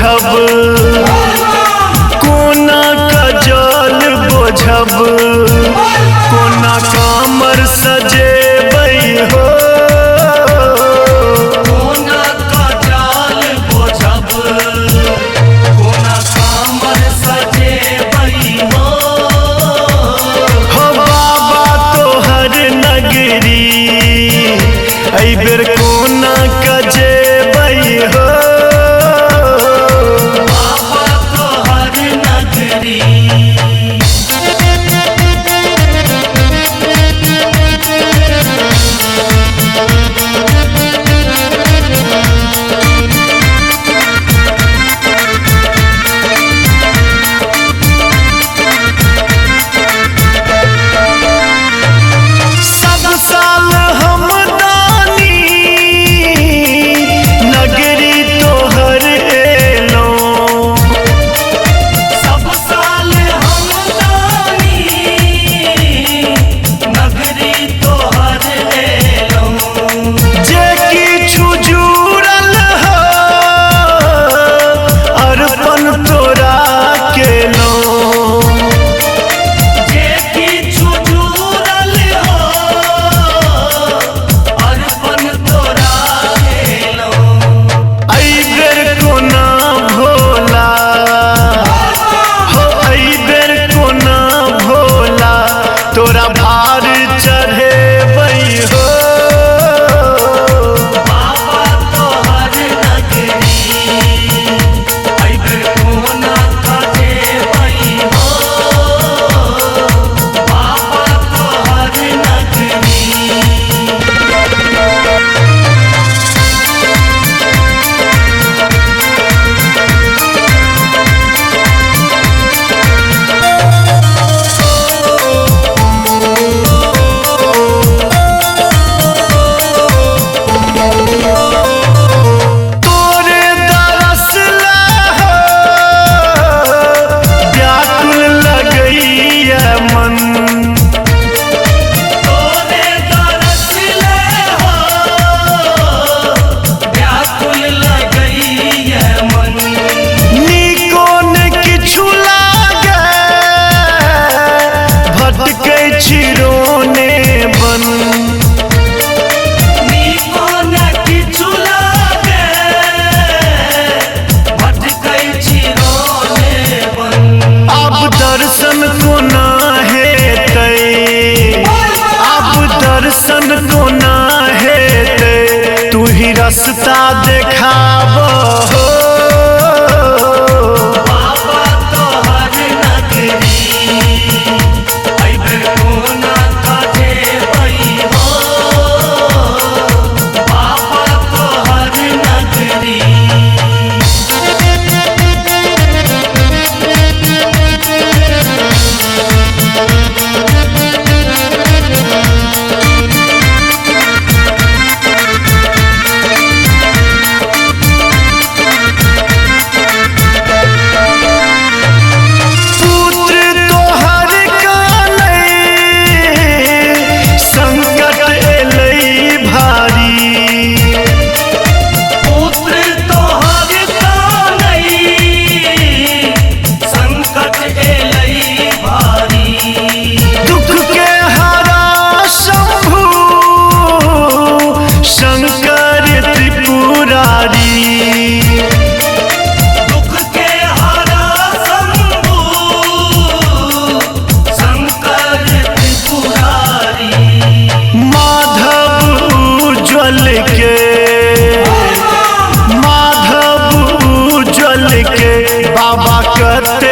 बोझब, कोना का जल बोझब, कोना कामर सजेबै हो। कोना का जल बोझब, कोना कामर सजेबै हो। हो बाबा तोहर नगरी एहि बेर कोना का जेबै हो। तोरा भार चढ़ेबै हो। बाबा तोहर नगरी एहि बेर कोना का जेबै हो। बाबा तोहर नगरी चिरोने बन नीको न किछु लागे, भटकै चिरोने बन। अब दर्शन कोना हेतै, अब दर्शन कोना हेतै, तू ही रास्ता देखाब हो। बाबा तोहर नगरी एहि बेर कोना का जेबै हो। बाबा तोहर नगरी बाबा करते